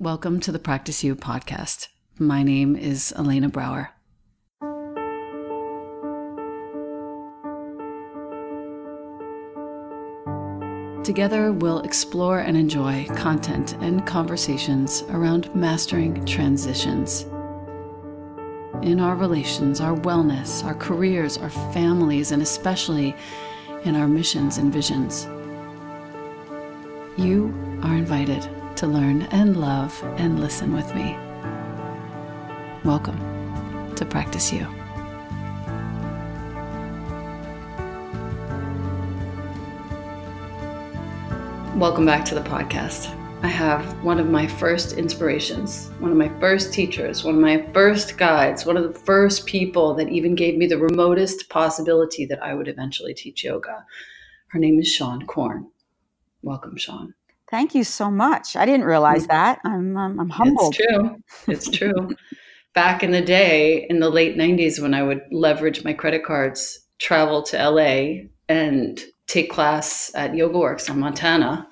Welcome to the Practice You podcast. My name is Elena Brower. Together, we'll explore and enjoy content and conversations around mastering transitions in our relations, our wellness, our careers, our families, and especially in our missions and visions. You are invited to learn and love and listen with me. Welcome to Practice You. Welcome back to the podcast. I have one of my first inspirations, one of my first teachers, one of my first guides, one of the first people that even gave me the remotest possibility that I would eventually teach yoga. Her name is Seane Corn. Welcome, Seane. Thank you so much. I didn't realize that. I'm humbled. It's true. It's true. Back in the day, in the late 90s, when I would leverage my credit cards, travel to LA and take class at Yoga Works in Montana,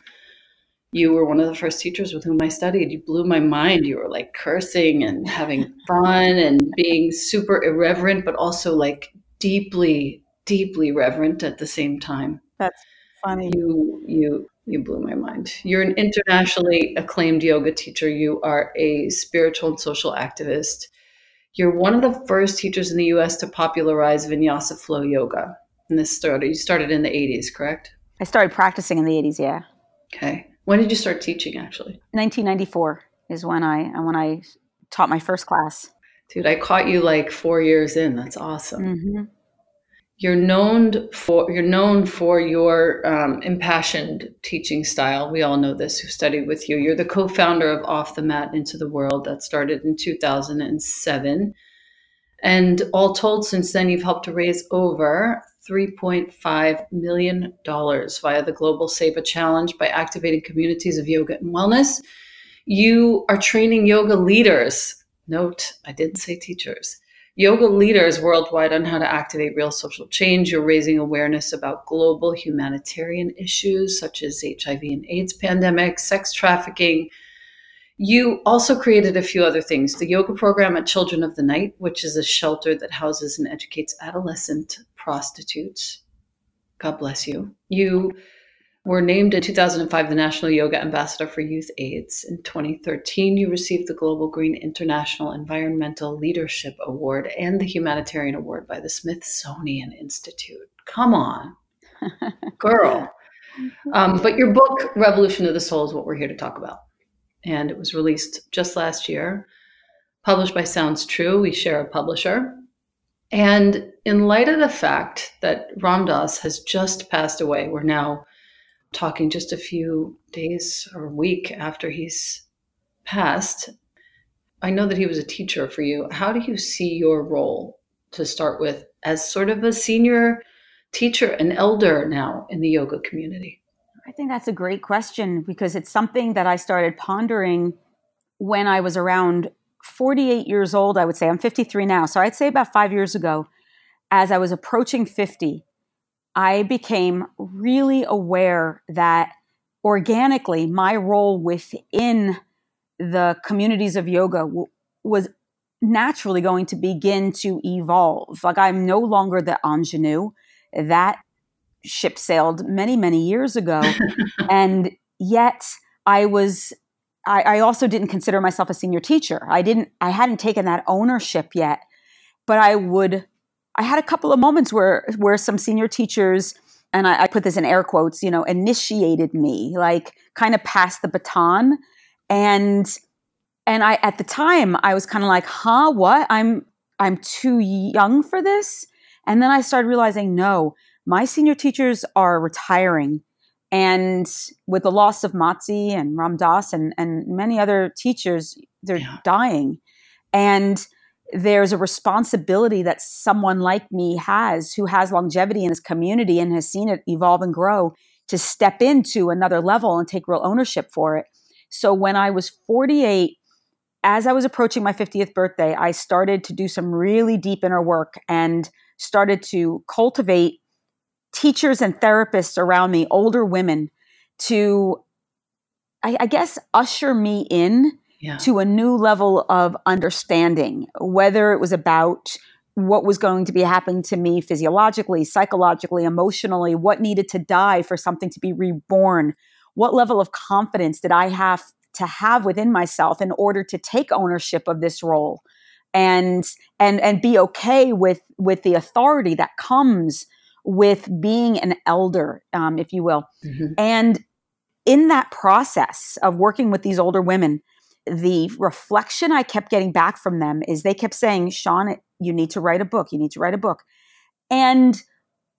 you were one of the first teachers with whom I studied. You blew my mind. You were like cursing and having fun and being super irreverent, but also like deeply, deeply reverent at the same time. That's funny. You blew my mind. You're an internationally acclaimed yoga teacher. You are a spiritual and social activist. You're one of the first teachers in the US to popularize vinyasa flow yoga. And you started in the 80s, correct? I started practicing in the 80s, yeah. Okay. When did you start teaching, actually? 1994 is when I taught my first class. Dude, I caught you like 4 years in. That's awesome. Mm-hmm. You're known for your impassioned teaching style. We all know this who studied with you. You're the co-founder of Off the Mat Into the World that started in 2007. And all told, since then, you've helped to raise over $3.5 million via the Global Seva Challenge by activating communities of yoga and wellness. You are training yoga leaders. Note, I didn't say teachers. Yoga leaders worldwide on how to activate real social change. You're raising awareness about global humanitarian issues such as HIV and AIDS pandemic, sex trafficking. You also created a few other things. The yoga program at Children of the Night, which is a shelter that houses and educates adolescent prostitutes. God bless you. You were named in 2005 the National Yoga Ambassador for Youth AIDS. In 2013, you received the Global Green International Environmental Leadership Award and the Humanitarian Award by the Smithsonian Institute. Come on, girl. But your book, Revolution of the Soul, is what we're here to talk about. And it was released just last year, published by Sounds True. We share a publisher. And in light of the fact that Ram Dass has just passed away, we're now talking just a few days or a week after he's passed. I know that he was a teacher for you. How do you see your role, to start with, as sort of a senior teacher, an elder now in the yoga community? I think that's a great question because it's something that I started pondering when I was around 48 years old, I would say. I'm 53 now. So I'd say about 5 years ago, as I was approaching 50, I became really aware that organically my role within the communities of yoga was naturally going to begin to evolve. Like, I'm no longer the ingenue. That ship sailed many, many years ago. And yet I also didn't consider myself a senior teacher. I hadn't taken that ownership yet, but I had a couple of moments where some senior teachers, and I put this in air quotes, initiated me, like kind of passed the baton. And I, at the time, I was kind of like, what? I'm too young for this. And then I started realizing, no, my senior teachers are retiring. And with the loss of Matzi and Ram Dass and many other teachers, they're dying. And there's a responsibility that someone like me has, who has longevity in his community and has seen it evolve and grow, to step into another level and take real ownership for it. So when I was 48, as I was approaching my 50th birthday, I started to do some really deep inner work and started to cultivate teachers and therapists around me, older women, to, I guess, usher me in Yeah. to a new level of understanding, whether it was about what was going to be happening to me physiologically, psychologically, emotionally, what needed to die for something to be reborn, what level of confidence did I have to have within myself in order to take ownership of this role and be okay with the authority that comes with being an elder, if you will. Mm-hmm. And in that process of working with these older women, the reflection I kept getting back from them is they kept saying, Seane, you need to write a book. You need to write a book. And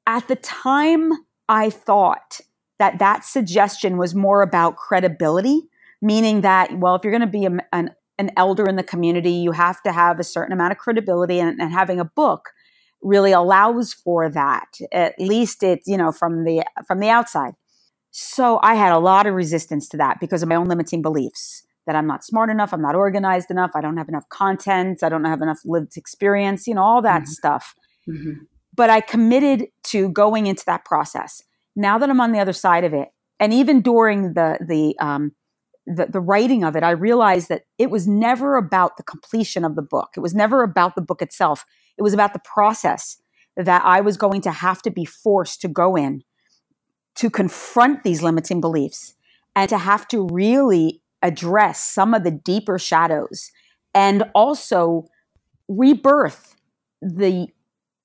at the time, I thought that that suggestion was more about credibility, meaning that, well, if you're going to be an elder in the community, you have to have a certain amount of credibility, and having a book really allows for that. At least it's, from the outside. So I had a lot of resistance to that because of my own limiting beliefs that I'm not smart enough, I'm not organized enough, I don't have enough content, I don't have enough lived experience, all that stuff. Mm-hmm. But I committed to going into that process. Now that I'm on the other side of it, and even during the writing of it, I realized that it was never about the completion of the book. It was never about the book itself. It was about the process that I was going to have to be forced to go in to confront these limiting beliefs and to have to really address some of the deeper shadows and also rebirth the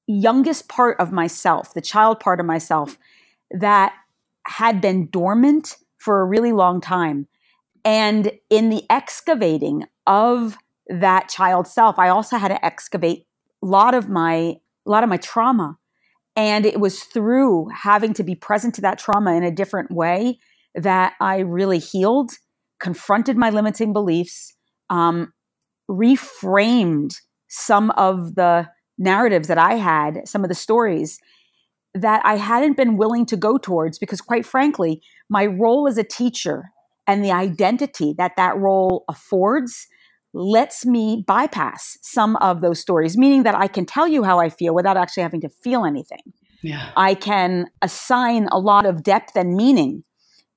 youngest part of myself, the child part of myself that had been dormant for a really long time. And in the excavating of that child self, I also had to excavate a lot of my trauma. And it was through having to be present to that trauma in a different way that I really healed, confronted my limiting beliefs, reframed some of the narratives that I had, some of the stories that I hadn't been willing to go towards because, quite frankly, my role as a teacher and the identity that role affords lets me bypass some of those stories, meaning that I can tell you how I feel without actually having to feel anything. Yeah. I can assign a lot of depth and meaning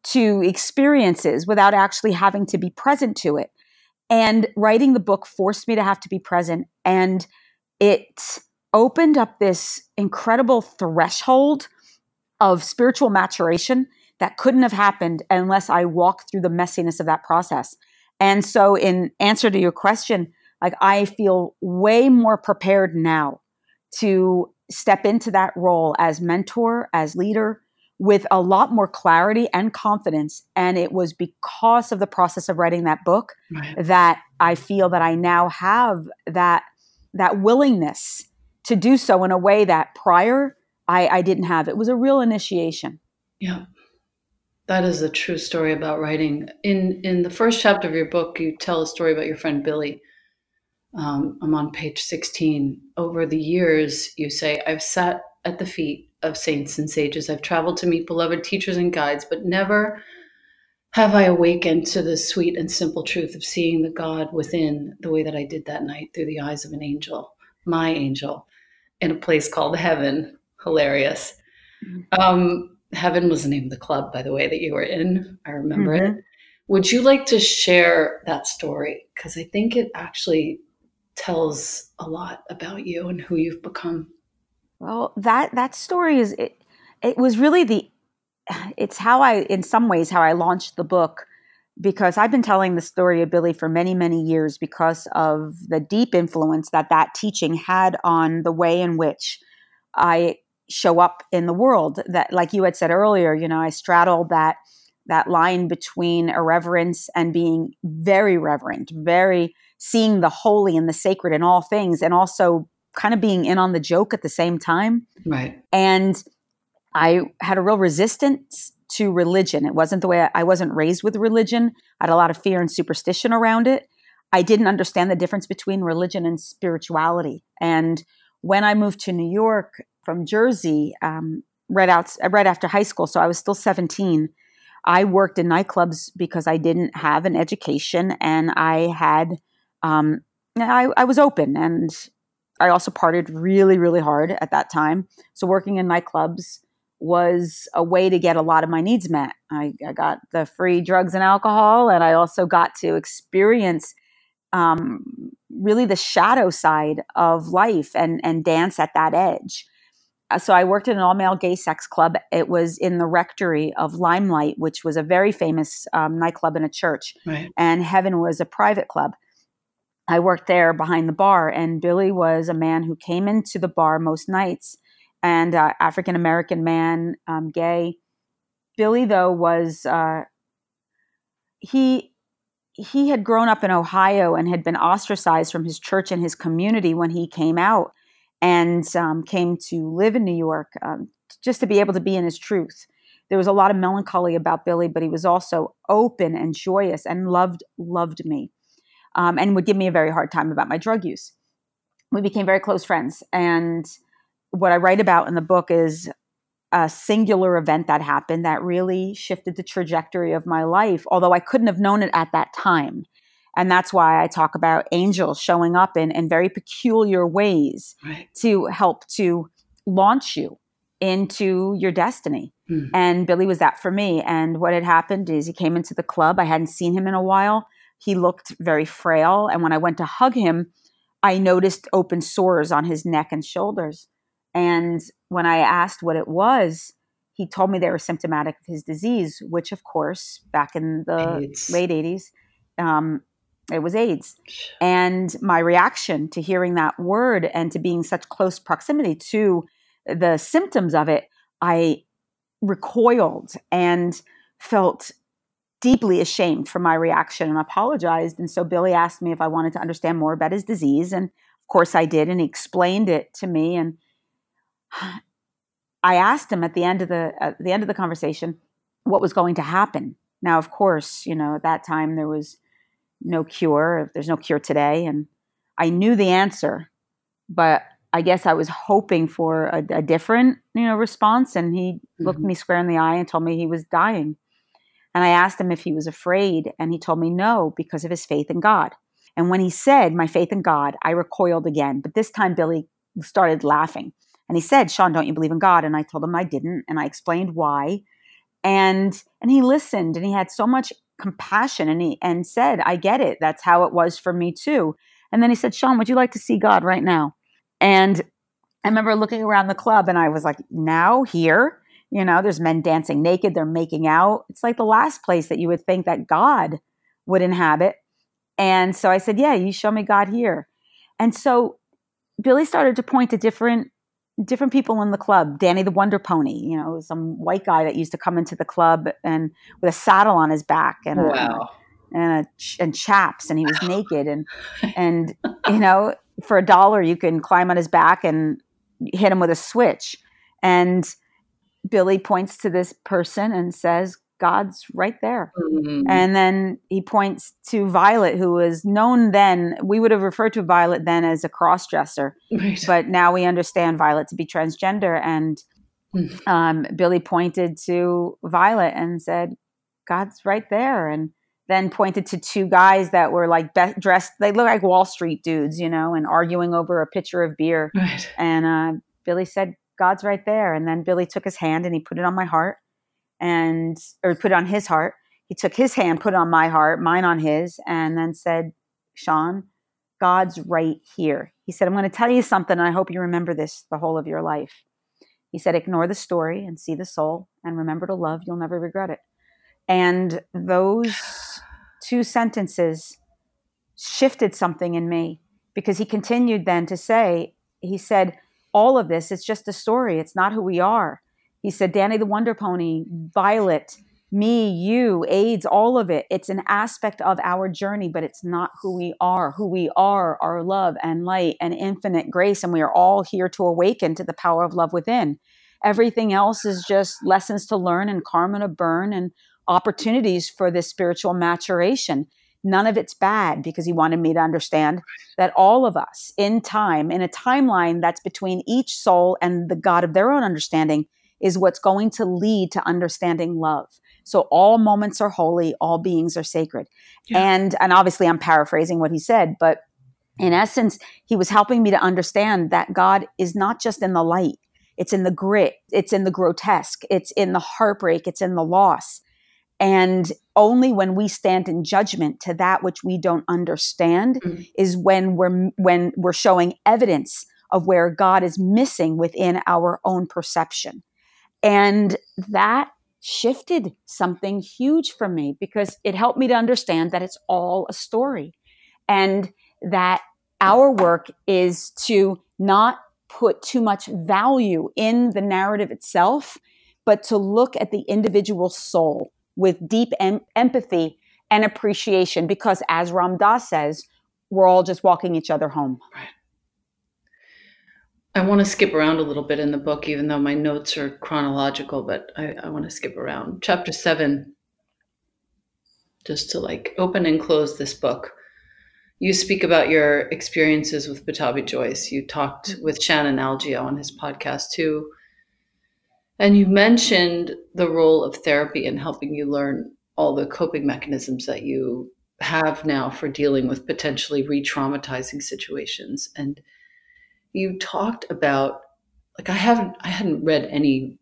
to experiences without actually having to be present to it. And writing the book forced me to have to be present. And it opened up this incredible threshold of spiritual maturation that couldn't have happened unless I walked through the messiness of that process. And so in answer to your question, like, I feel way more prepared now to step into that role as mentor, as leader, with a lot more clarity and confidence. And it was because of the process of writing that book that I feel that I now have that willingness to do so in a way that prior I didn't have. It was a real initiation. Yeah. That is a true story about writing. In the first chapter of your book, you tell a story about your friend Billy. I'm on page 16. Over the years, you say, I've sat at the feet of saints and sages. I've traveled to meet beloved teachers and guides, but never have I awakened to the sweet and simple truth of seeing the God within the way that I did that night through the eyes of an angel, my angel, in a place called heaven. Hilarious. Heaven was the name of the club, by the way, that you were in. I remember it. Would you like to share that story? Because I think it actually tells a lot about you and who you've become. Well, that story is, it was really it's how in some ways, how I launched the book, because I've been telling the story of Billy for many, many years because of the deep influence that teaching had on the way in which I show up in the world. That, like you had said earlier, I straddled that line between irreverence and being very reverent, very seeing the holy and the sacred in all things, and also kind of being in on the joke at the same time. Right. And I had a real resistance to religion. It wasn't the way I wasn't raised with religion. I had a lot of fear and superstition around it. I didn't understand the difference between religion and spirituality. And when I moved to New York from Jersey, right after high school, so I was still 17, I worked in nightclubs because I didn't have an education, and I had, I was open, and I also partied really, really hard at that time. So working in nightclubs was a way to get a lot of my needs met. I got the free drugs and alcohol, and I also got to experience really the shadow side of life and dance at that edge. So I worked in an all-male gay sex club. It was in the rectory of Limelight, which was a very famous nightclub in a church. Right. And Heaven was a private club. I worked there behind the bar, and Billy was a man who came into the bar most nights, and African-American man, gay. Billy, though, was, he had grown up in Ohio and had been ostracized from his church and his community when he came out and came to live in New York, just to be able to be in his truth. There was a lot of melancholy about Billy, but he was also open and joyous and loved me, and would give me a very hard time about my drug use. We became very close friends. And what I write about in the book is a singular event that happened that really shifted the trajectory of my life, although I couldn't have known it at that time. And that's why I talk about angels showing up in very peculiar ways to help to launch you into your destiny. And Billy was that for me. And what had happened is he came into the club. I hadn't seen him in a while. He looked very frail. And when I went to hug him, I noticed open sores on his neck and shoulders. And when I asked what it was, he told me they were symptomatic of his disease, which, of course, back in the late 80s, it was AIDS. And my reaction to hearing that word and to being such close proximity to the symptoms of it, I recoiled and felt deeply ashamed for my reaction and apologized. And so Billy asked me if I wanted to understand more about his disease. And of course I did. And he explained it to me. And I asked him at the end of the conversation what was going to happen. Now, of course, at that time there was no cure. There's no cure today. And I knew the answer, but I guess I was hoping for a different, response. And he looked me square in the eye and told me he was dying. And I asked him if he was afraid. And he told me no, because of his faith in God. And when he said my faith in God, I recoiled again. But this time Billy started laughing. And he said, "Seane, don't you believe in God?" And I told him I didn't. And I explained why. And he listened, and he had so much compassion, and said, "I get it. That's how it was for me too." And then he said, "Seane, would you like to see God right now?" And I remember looking around the club, and I was like, now, here? There's men dancing naked. They're making out. It's like the last place that you would think that God would inhabit. And so I said, "Yeah, you show me God here." And so Billy started to point to different people in the club. Danny the Wonder Pony, some white guy that used to come into the club and with a saddle on his back and and chaps, and he was naked, and for $1 you can climb on his back and hit him with a switch. And Billy points to this person and says, "God's right there." And then he points to Violet, who was known then. We would have referred to Violet then as a cross-dresser, but now we understand Violet to be transgender. And Billy pointed to Violet and said, "God's right there." And then pointed to two guys that were like dressed. They look like Wall Street dudes, and arguing over a pitcher of beer. And Billy said, "God's right there." And then Billy took his hand and he put it on my heart. Or put it on his heart. He took his hand, put it on my heart, mine on his, and then said, "Seane, God's right here." He said, "I'm going to tell you something, and I hope you remember this the whole of your life." He said, "Ignore the story and see the soul, and remember to love. You'll never regret it." And those two sentences shifted something in me, because he continued then to say, he said, "All of this is just a story. It's not who we are." He said, "Danny the Wonder Pony, Violet, me, you, AIDS, all of it. It's an aspect of our journey, but it's not who we are. Who we are love and light and infinite grace. And we are all here to awaken to the power of love within. Everything else is just lessons to learn and karma to burn and opportunities for this spiritual maturation. None of it's bad," because he wanted me to understand that all of us in time, in a timeline that's between each soul and the God of their own understanding, is what's going to lead to understanding love. So all moments are holy, all beings are sacred. And obviously I'm paraphrasing what he said, but in essence, he was helping me to understand that God is not just in the light. it's in the grit, it's in the grotesque, it's in the heartbreak, it's in the loss. And only when we stand in judgment to that which we don't understand is when we're showing evidence of where God is missing within our own perception. And that shifted something huge for me, because it helped me to understand that it's all a story, and that our work is to not put too much value in the narrative itself, but to look at the individual soul with deep empathy and appreciation, because as Ram Dass says, we're all just walking each other home. Right. I want to skip around a little bit in the book, even though my notes are chronological, but I want to skip around. Chapter 7, just to like open and close this book. You speak about your experiences with Pattabhi Jois. You talked with Shannon Algeo on his podcast too. And you mentioned the role of therapy in helping you learn all the coping mechanisms that you have now for dealing with potentially re-traumatizing situations. And you talked about, like, I hadn't read any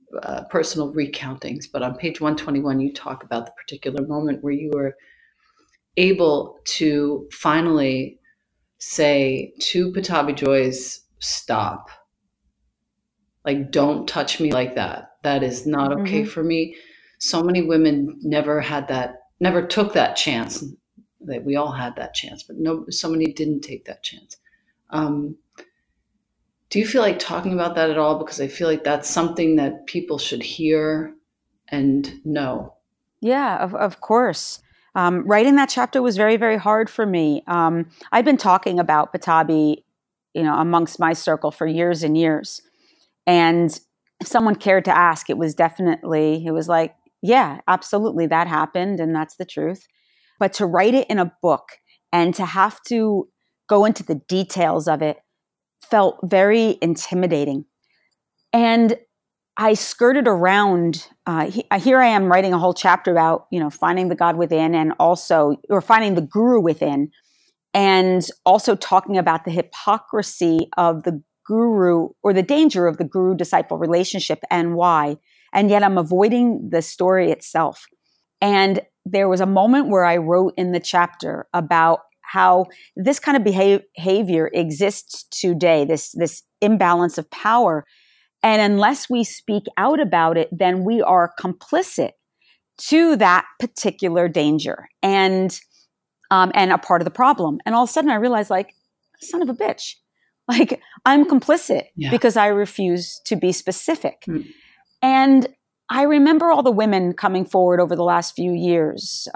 personal recountings, but on page 121, you talk about the particular moment where you were able to finally say to Pattabhi Jois, stop. Like, don't touch me like that. That is not okay for me. So many women never took that chance. That we all had that chance, but so many didn't take that chance. Do you feel like talking about that at all? Because I feel like that's something that people should hear and know. Yeah, of course. Writing that chapter was very, very hard for me. I'd been talking about Pattabhi, amongst my circle for years and years. And if someone cared to ask, it was like, yeah, absolutely, that happened, and that's the truth. But to write it in a book and to have to go into the details of it felt very intimidating. And I skirted around. Here I am writing a whole chapter about, finding the God within, and or finding the guru within, and also talking about the hypocrisy of the guru, or the danger of the guru-disciple relationship and why. And yet I'm avoiding the story itself. And there was a moment where I wrote in the chapter about how this kind of behavior exists today, this imbalance of power. And unless we speak out about it, then we are complicit to that particular danger and a part of the problem. And all of a sudden I realized, like, son of a bitch, like, I'm complicit because I refuse to be specific. And I remember all the women coming forward over the last few years,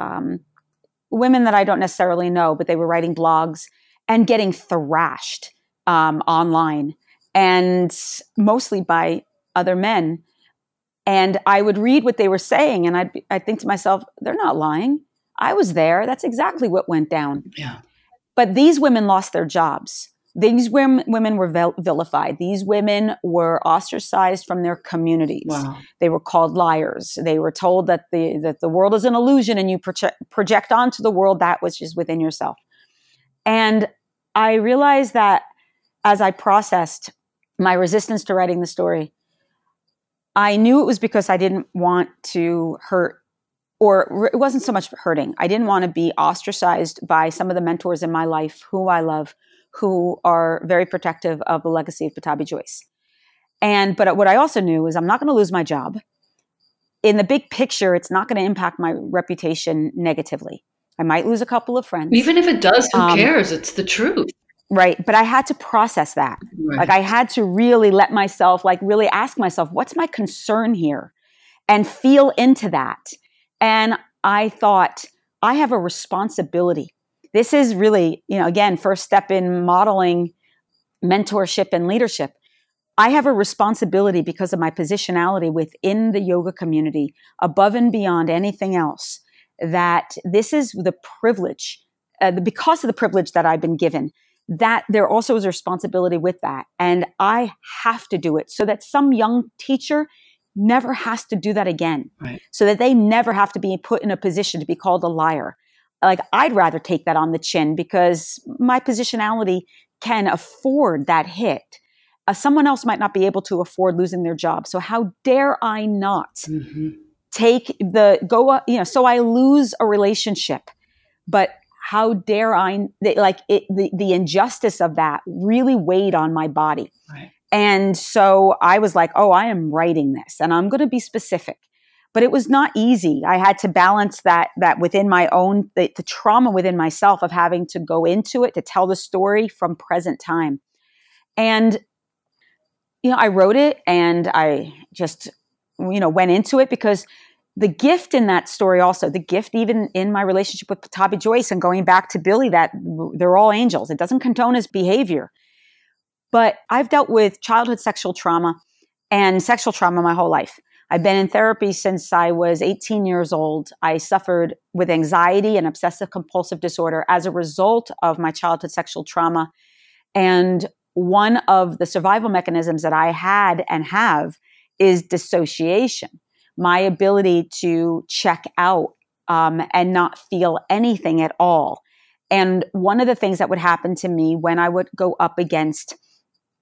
women that I don't necessarily know, but they were writing blogs and getting thrashed online, and mostly by other men. And I would read what they were saying, and I'd think to myself, they're not lying. I was there. That's exactly what went down. Yeah. But these women lost their jobs. These women were vilified. These women were ostracized from their communities. Wow. They were called liars. They were told that the world is an illusion, and you project onto the world that which is within yourself. And I realized that as I processed my resistance to writing the story, I knew it was because I didn't want to hurt, or it wasn't so much hurting. I didn't want to be ostracized by some of the mentors in my life who I love, who are very protective of the legacy of Pattabhi Jois. But what I also knew is I'm not going to lose my job. In the big picture, it's not going to impact my reputation negatively. I might lose a couple of friends. Even if it does, who cares? It's the truth. Right. But I had to process that. Right. Like, I had to really let myself, really ask myself, what's my concern here? And feel into that. And I thought, I have a responsibility. This is really, again, first step in modeling mentorship and leadership. I have a responsibility because of my positionality within the yoga community, above and beyond anything else, that this is the privilege, because of the privilege that I've been given, that there also is a responsibility with that. And I have to do it so that some young teacher never has to do that again. Right. So that they never have to be put in a position to be called a liar. Like, I'd rather take that on the chin because my positionality can afford that hit. someone else might not be able to afford losing their job. So how dare I not so I lose a relationship, but how dare the injustice of that really weighed on my body. Right. And so I was like, oh, I am writing this and I'm going to be specific. But it was not easy. I had to balance that within my own, the trauma within myself of having to go into it to tell the story from present time. And, I wrote it and I just, went into it because the gift in that story also, the gift even in my relationship with Patabi Joyce and going back to Billy, that they're all angels. It doesn't condone his behavior. But I've dealt with childhood sexual trauma and sexual trauma my whole life. I've been in therapy since I was 18 years old. I suffered with anxiety and obsessive compulsive disorder as a result of my childhood sexual trauma. And one of the survival mechanisms that I had and have is dissociation, my ability to check out and not feel anything at all. And one of the things that would happen to me when I would go up against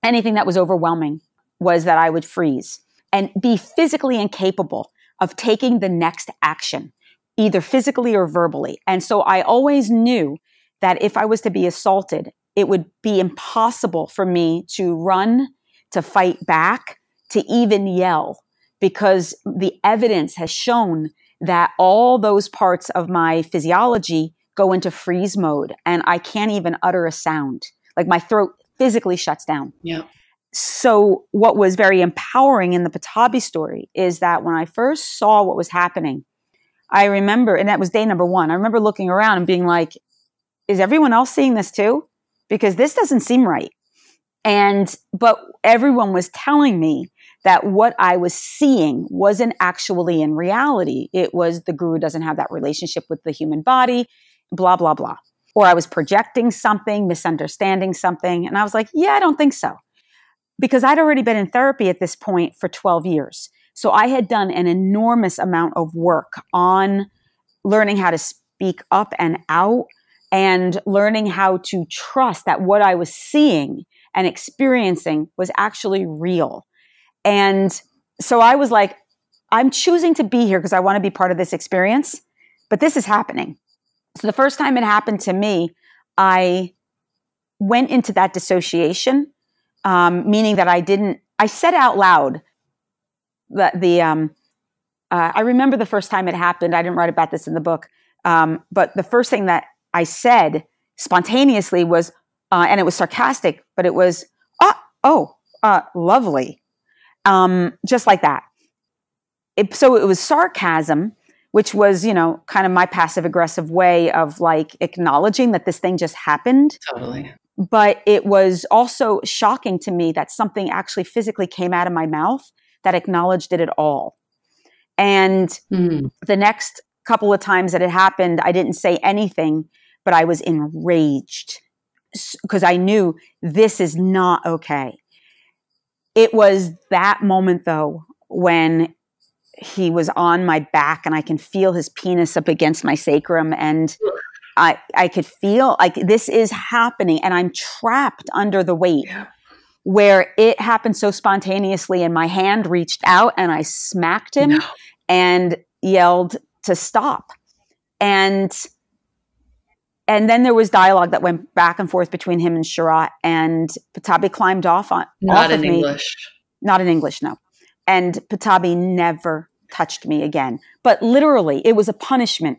anything that was overwhelming was that I would freeze and be physically incapable of taking the next action, either physically or verbally. And so I always knew that if I was to be assaulted, it would be impossible for me to run, to fight back, to even yell, because the evidence has shown that all those parts of my physiology go into freeze mode and I can't even utter a sound. Like my throat physically shuts down. Yeah. So what was very empowering in the Patabi story is that when I first saw what was happening, I remember, and that was day number 1, I remember looking around and being like, is everyone else seeing this too? Because this doesn't seem right. But everyone was telling me that what I was seeing wasn't actually in reality. It was the guru doesn't have that relationship with the human body, blah, blah, blah. Or I was projecting something, misunderstanding something. And I was like, yeah, I don't think so. Because I'd already been in therapy at this point for 12 years. So I had done an enormous amount of work on learning how to speak up and out and learning how to trust that what I was seeing and experiencing was actually real. And so I was like, I'm choosing to be here because I want to be part of this experience, but this is happening. So the first time it happened to me, I went into that dissociation, meaning that I said out loud that I remember the first time it happened. I didn't write about this in the book. But the first thing that I said spontaneously was, and it was sarcastic, but it was, lovely. Just like that. So it was sarcasm, which was, kind of my passive aggressive way of like acknowledging that this thing just happened. Totally. But it was also shocking to me that something actually physically came out of my mouth that acknowledged it at all. And the next couple of times that it happened, I didn't say anything, but I was enraged because I knew this is not okay. It was that moment, though, when he was on my back and I can feel his penis up against my sacrum, and I could feel like this is happening and I'm trapped under the weight. Yeah. Where it happened so spontaneously and my hand reached out and I smacked him and yelled to stop. And then there was dialogue that went back and forth between him and Sharat, and Patabi climbed off of me. Not in English, no. And Patabi never touched me again. But literally, it was a punishment.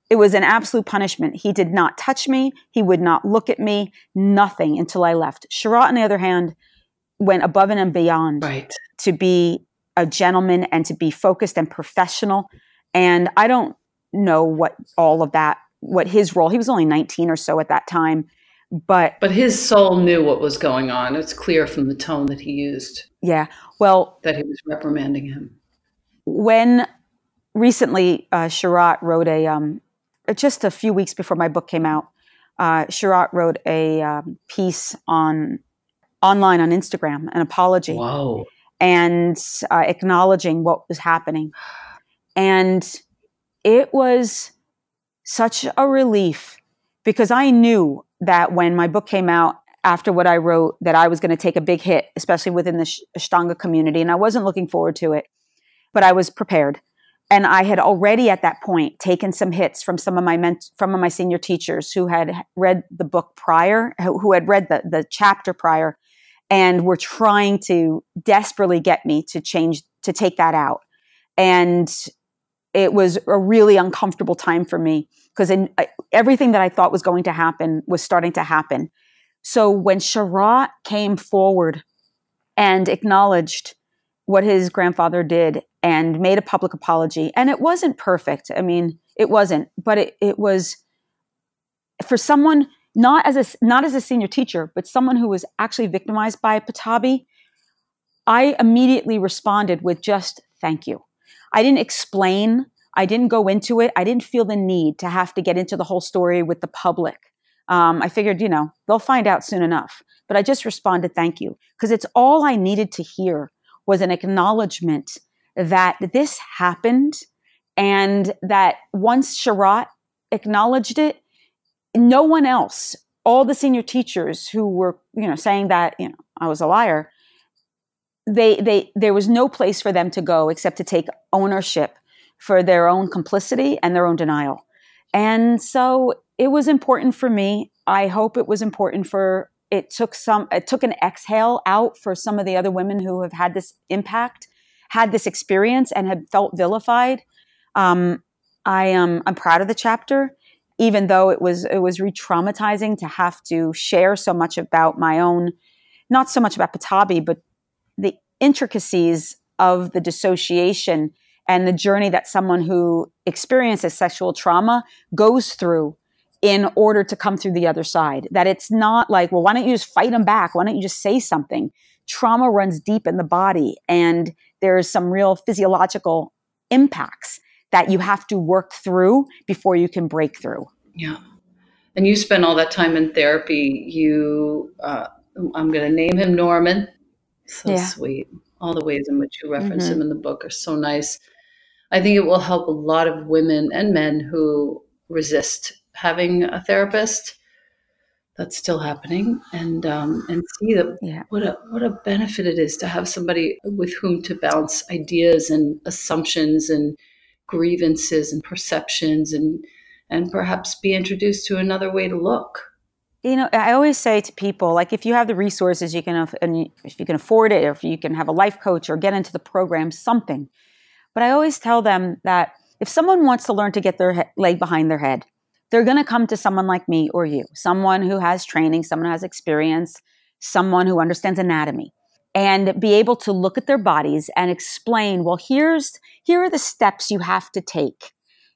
It was an absolute punishment. He did not touch me. He would not look at me, nothing until I left. Sharat, on the other hand, went above and beyond to be a gentleman and to be focused and professional. And I don't know what his role, he was only 19 or so at that time. But his soul knew what was going on. It's clear from the tone that he used. Yeah. Well, that he was reprimanding him. When recently Sharat wrote just a few weeks before my book came out, Sharat wrote a piece online on Instagram, an apology. Wow. And acknowledging what was happening. And it was such a relief because I knew that when my book came out after what I wrote, that I was going to take a big hit, especially within the Ashtanga community. And I wasn't looking forward to it, but I was prepared. And I had already at that point taken some hits from some of my senior teachers who had read the book prior, who had read the chapter prior, and were trying to desperately get me to take that out. And it was a really uncomfortable time for me because everything that I thought was going to happen was starting to happen. So when Sharat came forward and acknowledged what his grandfather did and made a public apology, and it wasn't perfect. I mean, it wasn't, but it was for someone not as a senior teacher, but someone who was actually victimized by Patabi. I immediately responded with just thank you. I didn't explain. I didn't go into it. I didn't feel the need to have to get into the whole story with the public. I figured, they'll find out soon enough. But I just responded, thank you. Because it's all I needed to hear was an acknowledgement that this happened, and that once Sharat acknowledged it, no one else, all the senior teachers who were, saying that, I was a liar, there was no place for them to go except to take ownership for their own complicity and their own denial. And so it was important for me. I hope it was important it took an exhale out for some of the other women who have had this impact, had this experience, and had felt vilified. I'm proud of the chapter, even though it was re-traumatizing to have to share so much about my own, not so much about Patabi, but the intricacies of the dissociation and the journey that someone who experiences sexual trauma goes through in order to come through the other side. That it's not like, well, why don't you just fight them back? Why don't you just say something? Trauma runs deep in the body, and there's some real physiological impacts that you have to work through before you can break through. Yeah. And you spent all that time in therapy. I'm going to name him Norman. So sweet. All the ways in which you reference him in the book are so nice. I think it will help a lot of women and men who resist having a therapist. That's still happening, and see that what a benefit it is to have somebody with whom to bounce ideas and assumptions and grievances and perceptions, and perhaps be introduced to another way to look. I always say to people, like, if you have the resources, if you can afford it, or if you can have a life coach or get into the program, something. But I always tell them that if someone wants to learn to get their leg behind their head, they're going to come to someone like me or you, someone who has training, someone who has experience, someone who understands anatomy, and be able to look at their bodies and explain, well, here are the steps you have to take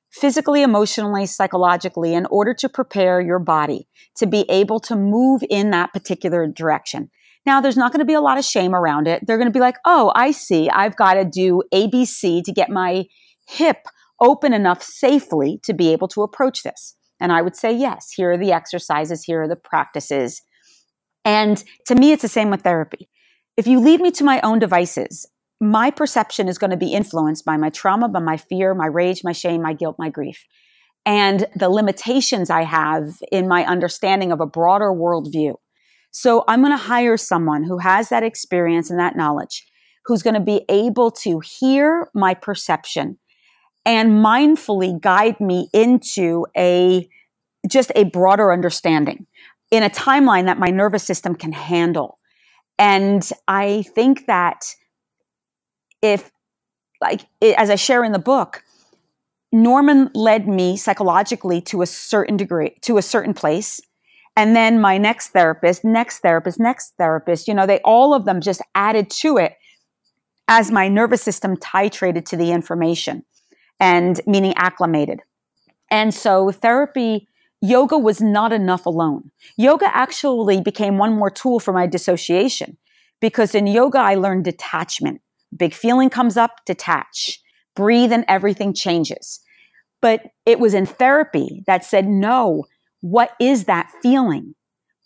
physically, emotionally, psychologically, in order to prepare your body to be able to move in that particular direction. Now, there's not going to be a lot of shame around it. They're going to be like, oh, I see. I've got to do ABC to get my hip open enough safely to be able to approach this. And I would say, yes, here are the exercises, here are the practices. And to me, it's the same with therapy. If you leave me to my own devices, my perception is going to be influenced by my trauma, by my fear, my rage, my shame, my guilt, my grief, and the limitations I have in my understanding of a broader worldview. So I'm going to hire someone who has that experience and that knowledge, who's going to be able to hear my perception and mindfully guide me into just a broader understanding in a timeline that my nervous system can handle. And I think that as I share in the book, Norman led me psychologically to a certain degree, to a certain place. And then my next therapist, all of them just added to it as my nervous system titrated to the information, and meaning acclimated. And so yoga was not enough alone. Yoga actually became one more tool for my dissociation, because in yoga, I learned detachment. Big feeling comes up, detach, breathe, and everything changes. But it was in therapy that said, no, what is that feeling?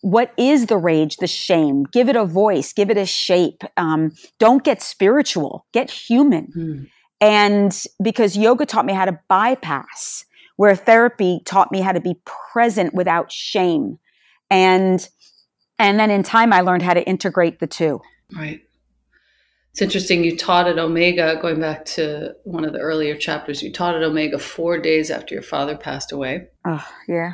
What is the rage, the shame? Give it a voice, give it a shape. Don't get spiritual, get human. And because yoga taught me how to bypass, where therapy taught me how to be present without shame. And And then in time, I learned how to integrate the two. Right. It's interesting. You taught at Omega, going back to one of the earlier chapters, you taught at Omega 4 days after your father passed away. Oh, yeah.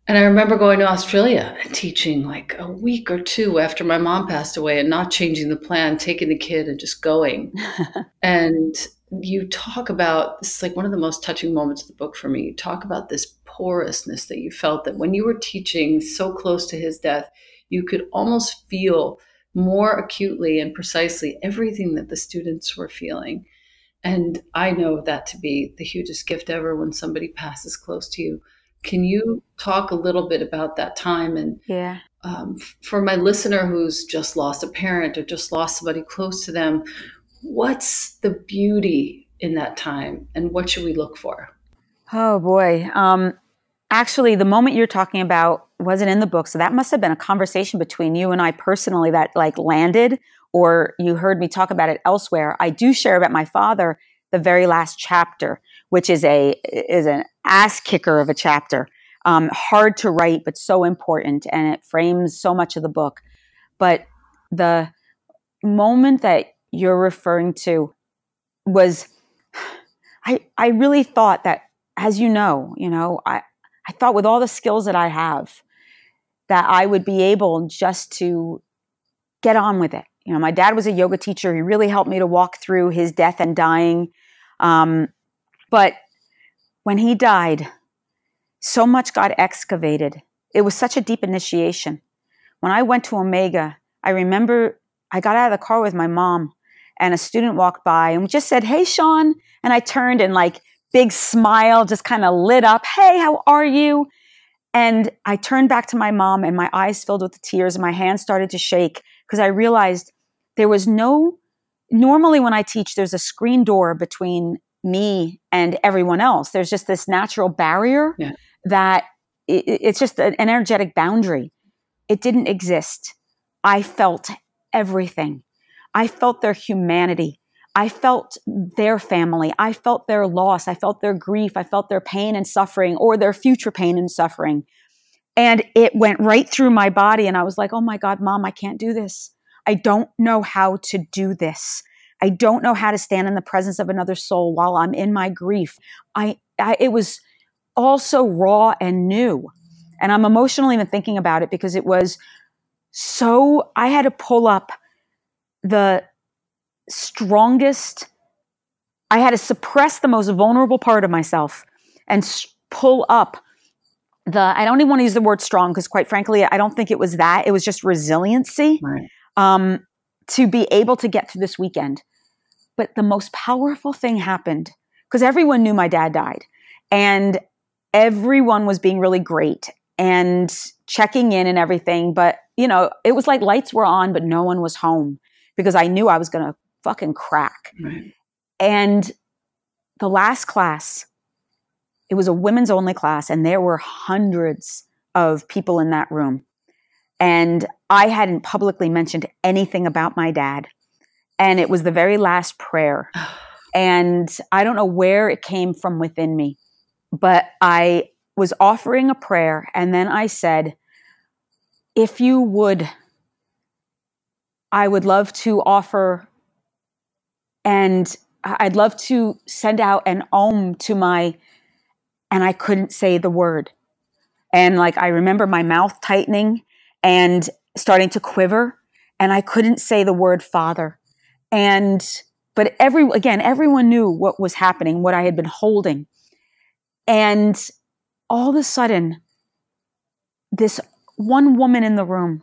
And I remember going to Australia and teaching like a week or two after my mom passed away and not changing the plan, taking the kid and just going. And you talk about, this is like one of the most touching moments of the book for me. You talk about this porousness that you felt, that when you were teaching so close to his death, you could almost feel more acutely and precisely everything that the students were feeling. And I know that to be the hugest gift ever when somebody passes close to you. Can you talk a little bit about that time? And Yeah. For my listener who's just lost a parent or just lost somebody close to them, what's the beauty in that time and what should we look for? Oh, boy. Actually, the moment you're talking about wasn't in the book. So that must have been a conversation between you and I personally that like landed, or you heard me talk about it elsewhere. I do share about my father, the very last chapter, which is an ass kicker of a chapter. Hard to write, but so important. And it frames so much of the book. But the moment that you're referring to was, I really thought that, as you know, I thought with all the skills that I have, that I would be able just to get on with it. My dad was a yoga teacher. He really helped me to walk through his death and dying. But when he died, so much got excavated. It was such a deep initiation. When I went to Omega, I remember I got out of the car with my mom and a student walked by and just said, "Hey, Seane." And I turned and like big smile just kind of lit up. "Hey, how are you?" And I turned back to my mom and my eyes filled with tears and my hands started to shake because I realized there was normally when I teach, there's a screen door between me and everyone else. There's just this natural barrier that it's just an energetic boundary. It didn't exist. I felt everything. I felt their humanity. I felt their family. I felt their loss. I felt their grief. I felt their pain and suffering, or their future pain and suffering. And it went right through my body. And I was like, "Oh my God, Mom, I can't do this. I don't know how to do this. I don't know how to stand in the presence of another soul while I'm in my grief." It was all so raw and new. And I'm emotional even thinking about it because it was so, I had to pull up the strongest, I had to suppress the most vulnerable part of myself and pull up I don't even want to use the word strong because quite frankly, I don't think it was that. It was just resiliency to be able to get through this weekend. But the most powerful thing happened because everyone knew my dad died and everyone was being really great and checking in and everything. But, it was like lights were on, but no one was home because I knew I was going to fucking crack. Right. And the last class, it was a women's only class and there were hundreds of people in that room. And I hadn't publicly mentioned anything about my dad. And it was the very last prayer. And I don't know where it came from within me, but I was offering a prayer. And then I said, "If you would, I would love to offer, and I'd love to send out an om to my," and I couldn't say the word. And like, I remember my mouth tightening and starting to quiver and I couldn't say the word father. But everyone knew what was happening, what I had been holding. And all of a sudden, this one woman in the room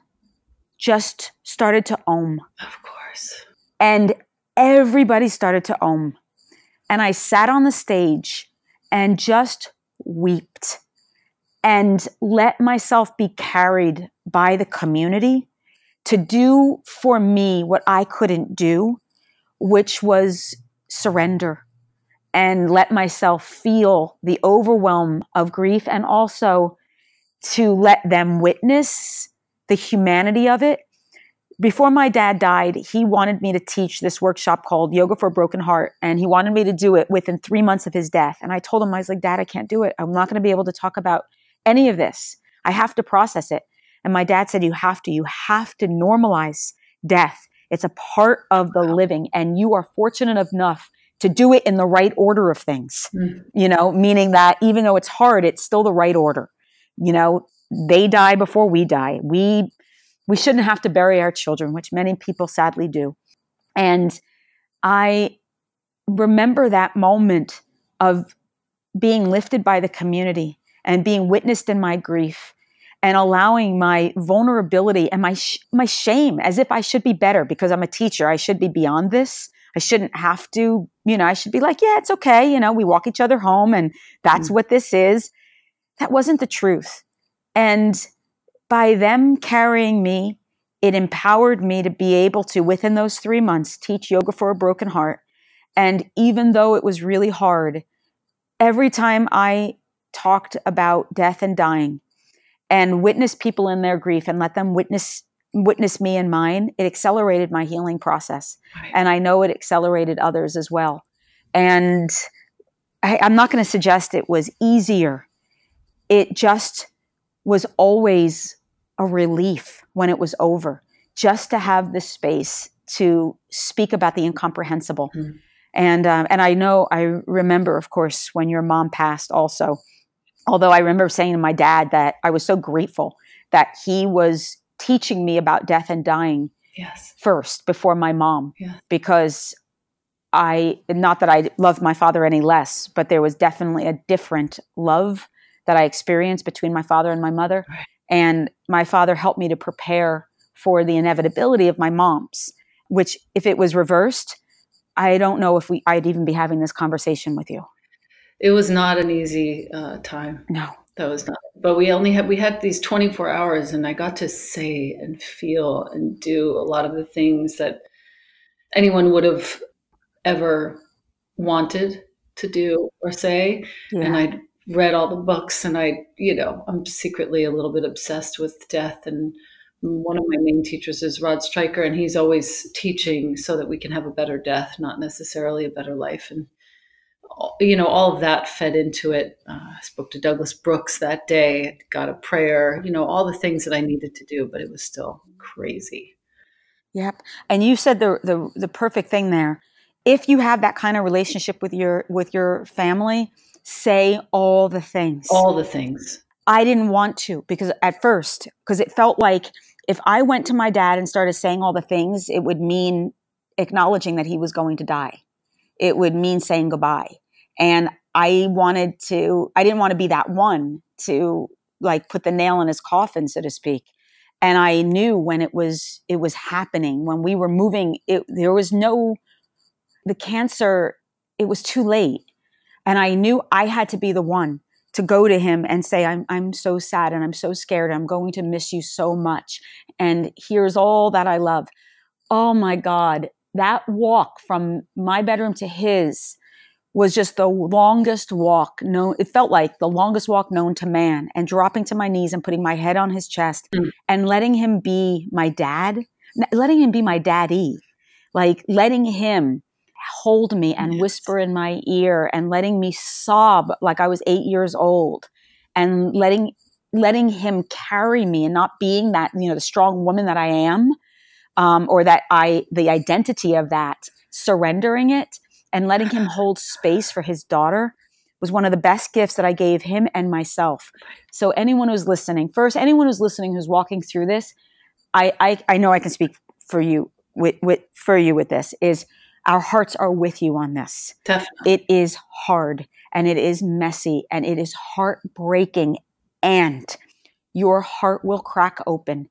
just started to om. Of course. And everybody started to om. And I sat on the stage and just wept and let myself be carried by the community to do for me what I couldn't do, which was surrender and let myself feel the overwhelm of grief and also to let them witness the humanity of it. Before my dad died, he wanted me to teach this workshop called Yoga for a Broken Heart, and he wanted me to do it within 3 months of his death. And I told him, I was like, "Dad, I can't do it. I'm not going to be able to talk about any of this. I have to process it." And my dad said, you have to normalize death. It's a part of the living, and you are fortunate enough to do it in the right order of things, meaning that even though it's hard, it's still the right order. They die before we die. We shouldn't have to bury our children, which many people sadly do. And I remember that moment of being lifted by the community and being witnessed in my grief and allowing my vulnerability and my shame, as if I should be better because I'm a teacher. I should be beyond this. I shouldn't have to, I should be like, yeah, it's okay. We walk each other home and that's what this is. That wasn't the truth. And by them carrying me, it empowered me to be able to, within those 3 months, teach yoga for a broken heart. And even though it was really hard, every time I talked about death and dying and witnessed people in their grief and let them witness me in mine, it accelerated my healing process. Right. And I know it accelerated others as well. And I'm not going to suggest it was easier. It just was always a relief when it was over, just to have the space to speak about the incomprehensible. Mm-hmm. And I remember, of course, when your mom passed also, although I remember saying to my dad that I was so grateful that he was teaching me about death and dying first before my mom, because not that I loved my father any less, but there was definitely a different love that I experienced between my father and my mother. Right. And my father helped me to prepare for the inevitability of my mom's, which if it was reversed, I don't know if I'd even be having this conversation with you. It was not an easy time. No, that was not. But we had these 24 hours, and I got to say and feel and do a lot of the things that anyone would have ever wanted to do or say. Yeah. And I read all the books, and I'm secretly a little bit obsessed with death. And one of my main teachers is Rod Stryker, and he's always teaching so that we can have a better death, not necessarily a better life. And all of that fed into it. I spoke to Douglas Brooks that day, got a prayer, all the things that I needed to do, but it was still crazy. Yep. And you said the perfect thing there. If you have that kind of relationship with your family, say all the things. All the things. I didn't want to because it felt like if I went to my dad and started saying all the things, it would mean acknowledging that he was going to die. It would mean saying goodbye. And I didn't want to be that one to put the nail in his coffin, so to speak. And I knew when it was happening, when we were moving, the cancer, it was too late. And I knew I had to be the one to go to him and say, I'm so sad and I'm so scared. I'm going to miss you so much. And here's all that I love. Oh my God. That walk from my bedroom to his was just the longest walk known. It felt like the longest walk known to man, and dropping to my knees and putting my head on his chest and letting him be my dad, letting him be my daddy, letting him hold me and whisper in my ear and letting me sob like I was 8 years old, and letting him carry me and not being that, the strong woman that I am. Or the identity of that, surrendering it and letting him hold space for his daughter was one of the best gifts that I gave him and myself. So anyone who's listening, who's walking through this, I know I can speak for you with this, is our hearts are with you on this. Definitely. It is hard and it is messy and it is heartbreaking, and your heart will crack open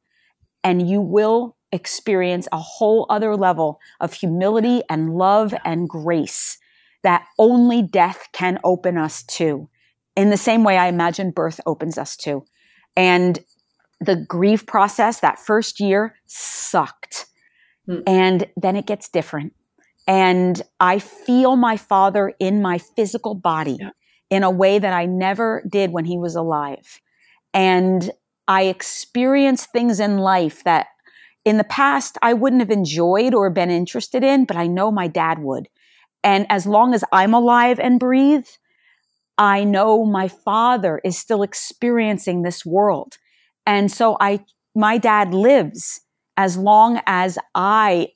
and you will experience a whole other level of humility and love and grace that only death can open us to, in the same way I imagine birth opens us to. And the grief process that first year sucked. And then it gets different. And I feel my father in my physical body in a way that I never did when he was alive. And I experience things in life that in the past I wouldn't have enjoyed or been interested in, but I know my dad would. And as long as I'm alive and breathe, I know my father is still experiencing this world. And so I my dad lives, as long as I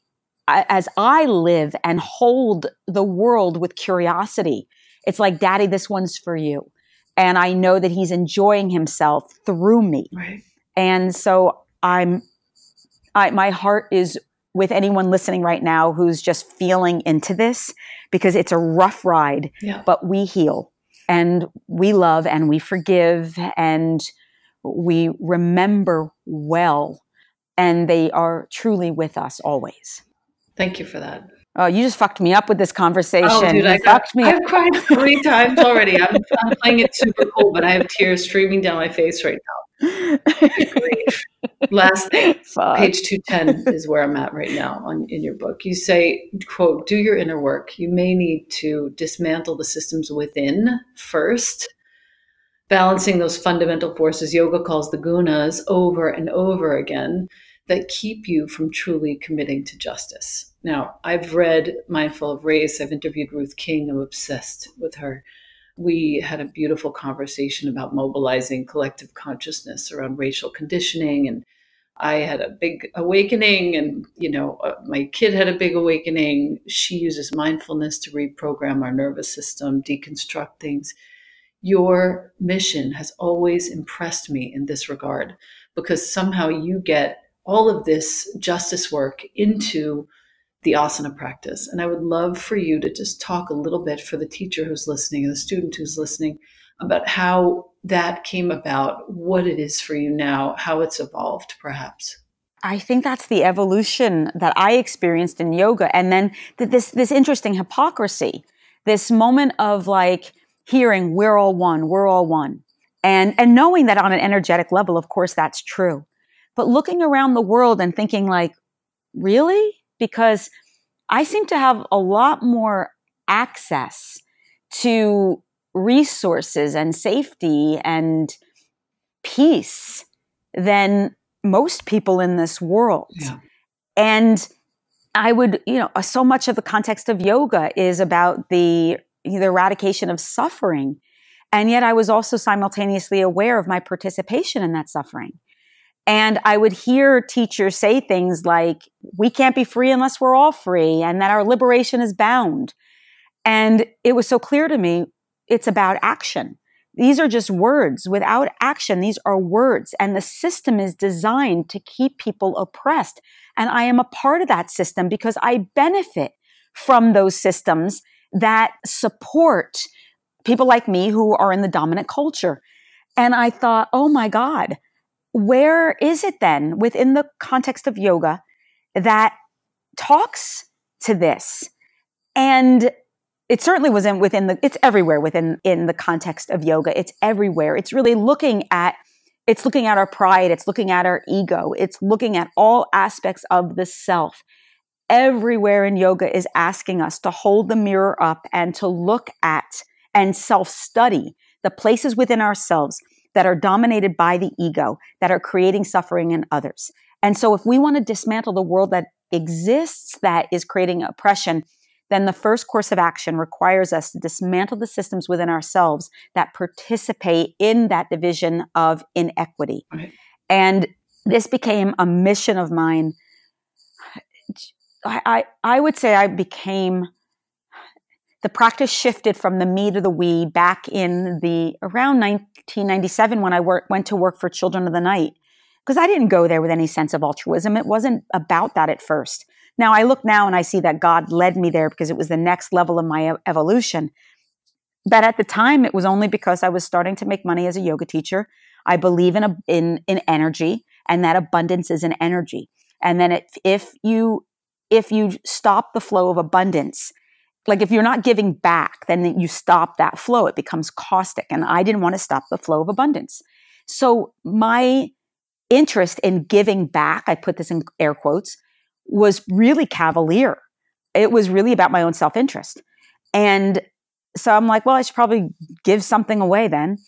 live and hold the world with curiosity, it's like, Daddy, this one's for you. And I know that he's enjoying himself through me. Right. And so my heart is with anyone listening right now who's just feeling into this, because it's a rough ride, but we heal and we love and we forgive and we remember well, and they are truly with us always. Thank you for that. Oh, you just fucked me up with this conversation. Oh, dude, I've cried 3 times already. I'm playing it super cool, but I have tears streaming down my face right now. Good grief. Last thing, page 210 is where I'm at right now in your book. You say, quote, do your inner work. You may need to dismantle the systems within first, balancing those fundamental forces yoga calls the gunas over and over again that keep you from truly committing to justice. Now, I've read Mindful of Race. I've interviewed Ruth King. I'm obsessed with her. We had a beautiful conversation about mobilizing collective consciousness around racial conditioning. And I had a big awakening, and, my kid had a big awakening. She uses mindfulness to reprogram our nervous system, deconstruct things. Your mission has always impressed me in this regard, because somehow you get all of this justice work into the asana practice. And I would love for you to just talk a little bit for the teacher who's listening and the student who's listening about how that came about, what it is for you now, how it's evolved, perhaps. I think that's the evolution that I experienced in yoga. And then this interesting hypocrisy, this moment of like hearing we're all one. And knowing that on an energetic level, of course, that's true. But looking around the world and thinking like, really? Because I seem to have a lot more access to resources and safety and peace than most people in this world. Yeah. And I would, so much of the context of yoga is about the eradication of suffering. And yet I was also simultaneously aware of my participation in that suffering. And I would hear teachers say things like, we can't be free unless we're all free, and that our liberation is bound. And it was so clear to me, it's about action. These are just words. Without action, these are words. And the system is designed to keep people oppressed. And I am a part of that system because I benefit from those systems that support people like me who are in the dominant culture. And I thought, oh my God, where is it then within the context of yoga that talks to this? And it certainly wasn't it's everywhere in the context of yoga. It's everywhere. It's really looking at our pride. It's looking at our ego. It's looking at all aspects of the self. Everywhere in yoga is asking us to hold the mirror up and to look at and self-study the places within ourselves that are dominated by the ego, that are creating suffering in others. And so if we want to dismantle the world that exists, that is creating oppression, then the first course of action requires us to dismantle the systems within ourselves that participate in that division of inequity. Right. And this became a mission of mine. I would say the practice shifted from the me to the we back in around 1997 when I went to work for Children of the Night, because I didn't go there with any sense of altruism. It wasn't about that at first. Now I look now and I see that God led me there because it was the next level of my evolution. But at the time, it was only because I was starting to make money as a yoga teacher. I believe in energy, and that abundance is an energy. And then if you stop the flow of abundance, like if you're not giving back, then you stop that flow. It becomes caustic. And I didn't want to stop the flow of abundance. So my interest in giving back, I put this in air quotes, was really cavalier. It was really about my own self-interest. And so I'm like, well, I should probably give something away then.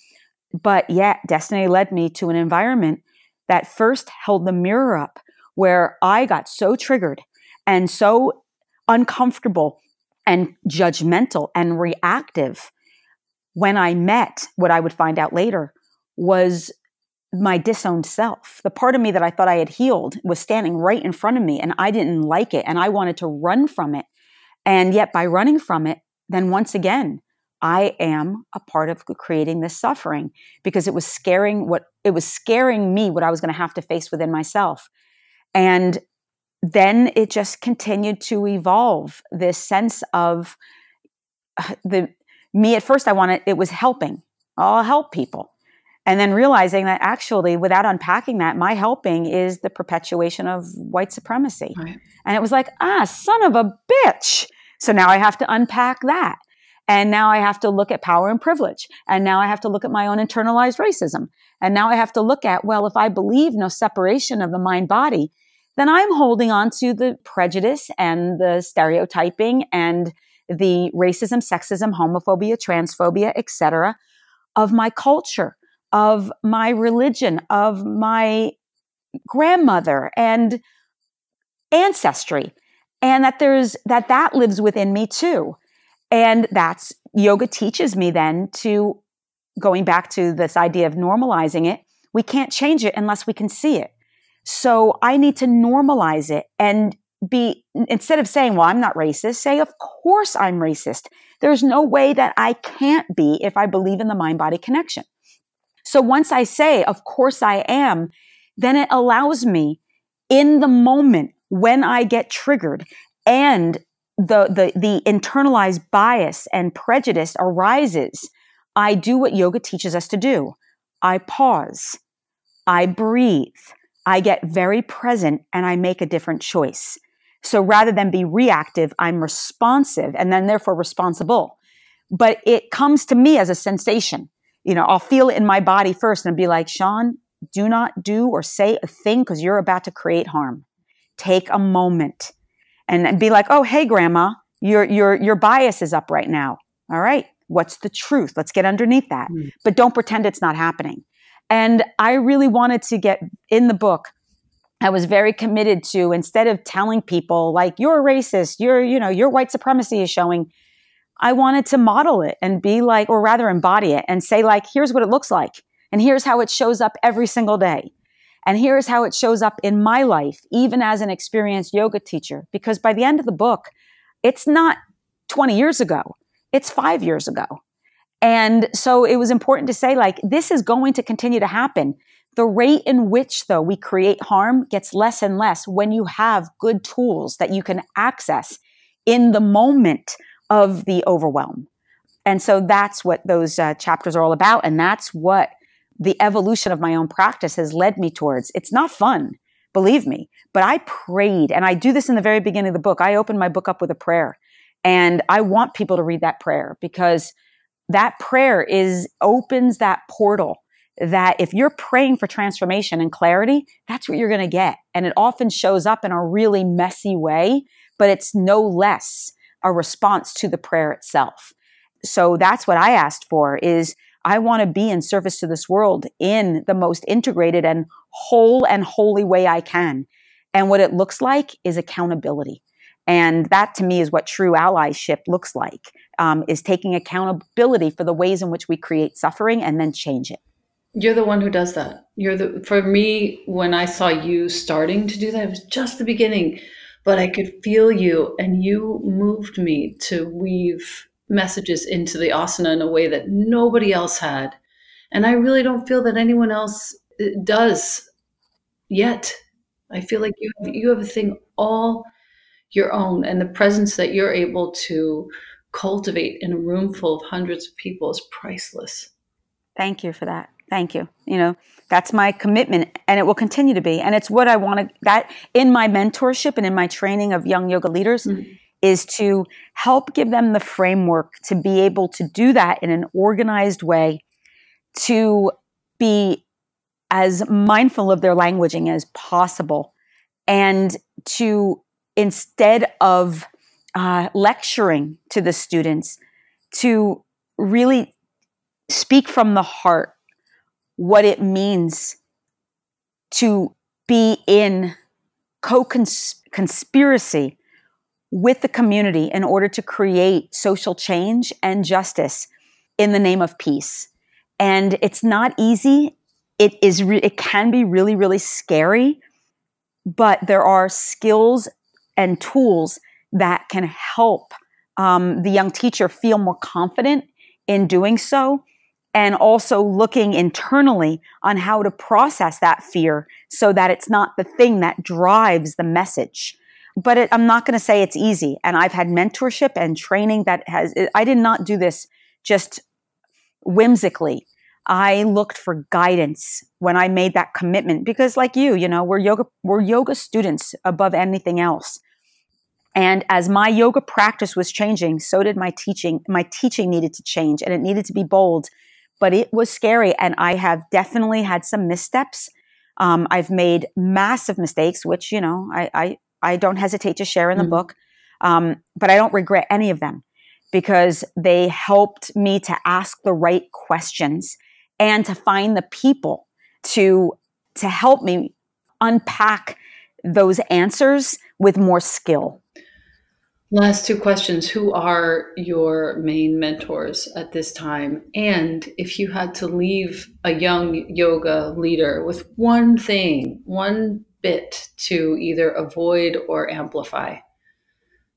But yeah, destiny led me to an environment that first held the mirror up, where I got so triggered and so uncomfortable and judgmental and reactive when I met what I would find out later was my disowned self. The part of me that I thought I had healed was standing right in front of me, and I didn't like it and I wanted to run from it. And yet by running from it, then once again, I am a part of creating this suffering, because it was scaring me what I was going to have to face within myself. And then it just continued to evolve, this sense of me. At first it was helping. I'll help people. And then realizing that actually, without unpacking that, my helping is the perpetuation of white supremacy. Right. And it was like, son of a bitch. So now I have to unpack that. And now I have to look at power and privilege. And now I have to look at my own internalized racism. And now I have to look at, well, if I believe no separation of the mind body, then I'm holding on to the prejudice and the stereotyping and the racism, sexism, homophobia, transphobia, etc., of my culture, of my religion, of my grandmother and ancestry. And that lives within me too. And that's yoga teaches me then to, going back to this idea of normalizing it, we can't change it unless we can see it. So I need to normalize it and instead of saying, well, I'm not racist, say, of course I'm racist. There's no way that I can't be if I believe in the mind-body connection. So once I say, of course I am, then it allows me in the moment when I get triggered and the internalized bias and prejudice arises, I do what yoga teaches us to do. I pause, I breathe, I get very present, and I make a different choice. So rather than be reactive, I'm responsive and then therefore responsible. But it comes to me as a sensation. I'll feel it in my body first and be like, Seane, do not do or say a thing because you're about to create harm. Take a moment and be like, oh, hey, grandma, your bias is up right now. All right. What's the truth? Let's get underneath that. But don't pretend it's not happening. And I really wanted to get in the book. I was very committed to, instead of telling people like, you're a racist, your white supremacy is showing, I wanted to model it and be like, or rather embody it and say like, here's what it looks like. And here's how it shows up every single day. And here's how it shows up in my life, even as an experienced yoga teacher. Because by the end of the book, it's not 20 years ago, it's 5 years ago. And so it was important to say, like, this is going to continue to happen. The rate in which, though, we create harm gets less and less when you have good tools that you can access in the moment of the overwhelm. And so that's what those chapters are all about. And that's what the evolution of my own practice has led me towards. It's not fun, believe me, but I prayed, and I do this in the very beginning of the book. I open my book up with a prayer, and I want people to read that prayer, because that prayer opens that portal that if you're praying for transformation and clarity, that's what you're going to get. And it often shows up in a really messy way, but it's no less a response to the prayer itself. So that's what I asked for, is I want to be in service to this world in the most integrated and whole and holy way I can. And what it looks like is accountability. And that to me is what true allyship looks like, is taking accountability for the ways in which we create suffering and then change it. You're the one who does that. For me, when I saw you starting to do that, it was just the beginning, but I could feel you, and you moved me to weave messages into the asana in a way that nobody else had. And I really don't feel that anyone else does yet. I feel like you have a thing all your own, and the presence that you're able to cultivate in a room full of hundreds of people is priceless. Thank you for that. Thank you. That's my commitment, and it will continue to be. And it's what I want that in my mentorship and in my training of young yoga leaders is to help give them the framework to be able to do that in an organized way, to be as mindful of their languaging as possible, and to, instead of lecturing to the students, to really speak from the heart what it means to be in co-conspiracy with the community in order to create social change and justice in the name of peace. And it's not easy. it can be really, really scary, but there are skills and tools that can help the young teacher feel more confident in doing so, and also looking internally on how to process that fear so that it's not the thing that drives the message. But I'm not going to say it's easy. And I've had mentorship and training I did not do this just whimsically. I looked for guidance when I made that commitment, because like we're yoga students above anything else. And as my yoga practice was changing, so did my teaching. My teaching needed to change, and it needed to be bold, but it was scary. And I have definitely had some missteps. I've made massive mistakes, which, I don't hesitate to share in the book. But I don't regret any of them, because they helped me to ask the right questions and to find the people to help me unpack those answers with more skill. Last two questions. Who are your main mentors at this time? And if you had to leave a young yoga leader with one thing, one bit to either avoid or amplify,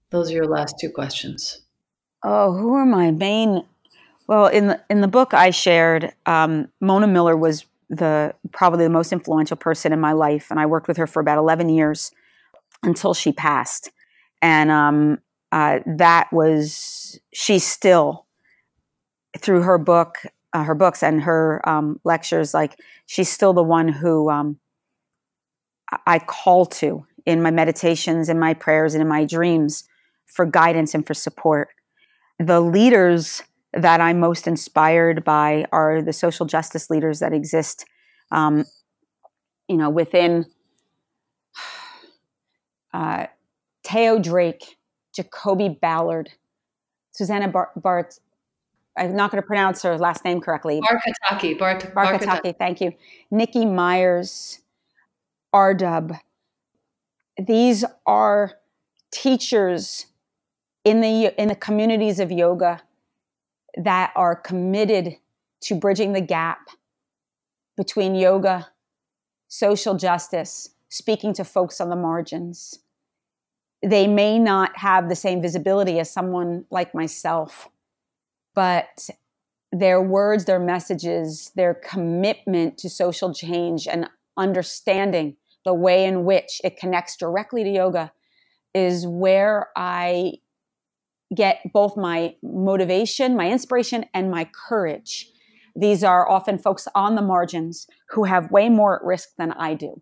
those are your last two questions. Oh, who are my main? Well, in the book I shared, Mona Miller was probably the most influential person in my life, and I worked with her for about 11 years until she passed. And she's still, through her books and her lectures, like, she's still the one who I call to in my meditations, in my prayers, and in my dreams for guidance and for support. The leaders that I'm most inspired by are the social justice leaders that exist, within Theo Drake, Jacoby Ballard, Susanna Bart. I'm not going to pronounce her last name correctly. Barkataki, thank you. Nikki Myers, Ardub. These are teachers in the communities of yoga that are committed to bridging the gap between yoga, social justice, speaking to folks on the margins. They may not have the same visibility as someone like myself, but their words, their messages, their commitment to social change and understanding the way in which it connects directly to yoga is where I get both my motivation, my inspiration, and my courage. These are often folks on the margins who have way more at risk than I do.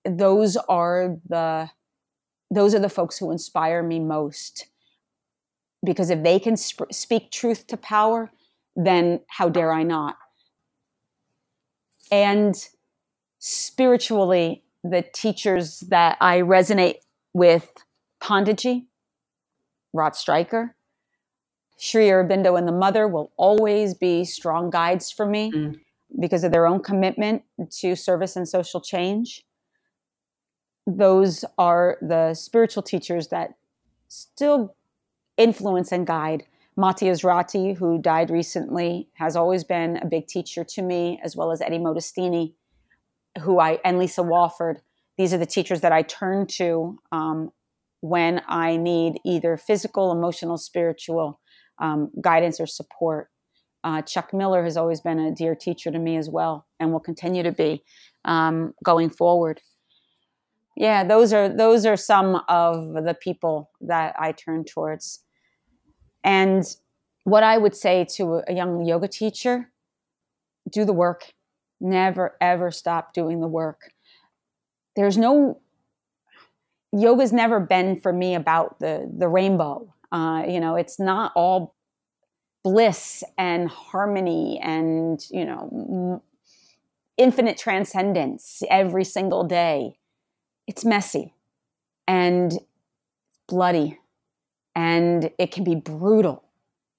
Those are the folks who inspire me most, because if they can speak truth to power, then how dare I not? And spiritually, the teachers that I resonate with, Panditji, Rod Stryker, Sri Aurobindo and the Mother will always be strong guides for me because of their own commitment to service and social change. Those are the spiritual teachers that still influence and guide. Matti Ezrati, who died recently, has always been a big teacher to me, as well as Eddie Modestini, and Lisa Walford. These are the teachers that I turn to when I need either physical, emotional, spiritual guidance or support. Chuck Miller has always been a dear teacher to me as well, and will continue to be going forward. Yeah, those are some of the people that I turn towards. And what I would say to a young yoga teacher: do the work. Never, ever stop doing the work. Yoga's never been for me about the rainbow. It's not all bliss and harmony and, infinite transcendence every single day. It's messy and bloody, and it can be brutal,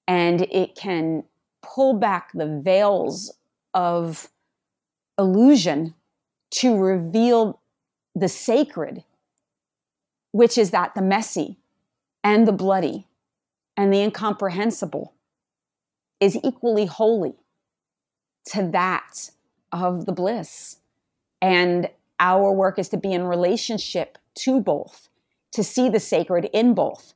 and it can pull back the veils of illusion to reveal the sacred, which is that the messy and the bloody and the incomprehensible is equally holy to that of the bliss. And our work is to be in relationship to both, to see the sacred in both,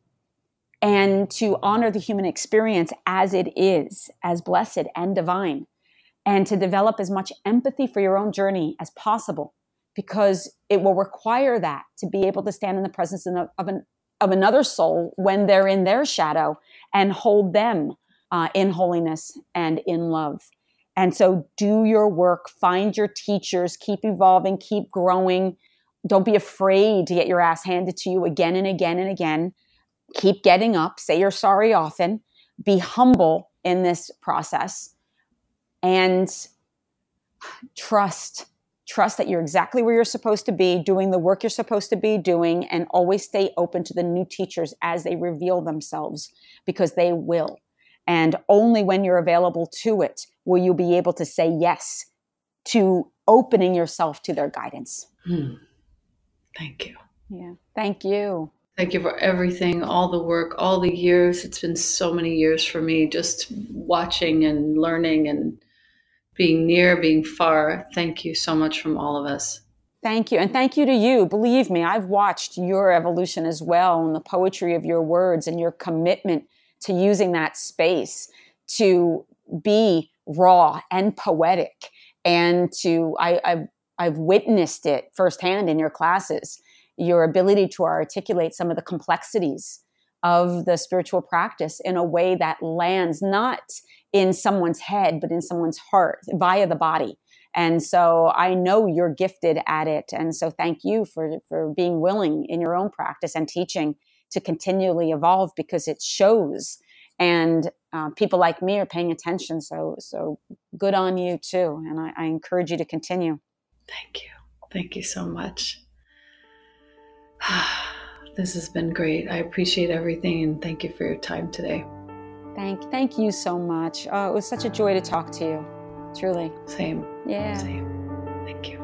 and to honor the human experience as it is, as blessed and divine, and to develop as much empathy for your own journey as possible, because it will require that to be able to stand in the presence of another soul when they're in their shadow and hold them in holiness and in love. And so do your work, find your teachers, keep evolving, keep growing. Don't be afraid to get your ass handed to you again and again and again. Keep getting up, say you're sorry often, be humble in this process, and trust that you're exactly where you're supposed to be, doing the work you're supposed to be doing, and always stay open to the new teachers as they reveal themselves, because they will. And only when you're available to it will you be able to say yes to opening yourself to their guidance. Thank you. Yeah. Thank you. Thank you for everything, all the work, all the years. It's been so many years for me, just watching and learning and being near, being far. Thank you so much from all of us. Thank you. And thank you to you. Believe me, I've watched your evolution as well, and the poetry of your words and your commitment to using that space to be raw and poetic. And I've witnessed it firsthand in your classes, your ability to articulate some of the complexities of the spiritual practice in a way that lands not in someone's head, but in someone's heart via the body. And so I know you're gifted at it. And so thank you for being willing in your own practice and teaching to continually evolve, because it shows. And people like me are paying attention. So good on you too. And I encourage you to continue. Thank you. Thank you so much. This has been great. I appreciate everything, and thank you for your time today. Thank you so much. It was such a joy to talk to you. Truly. Same. Yeah. Same. Thank you.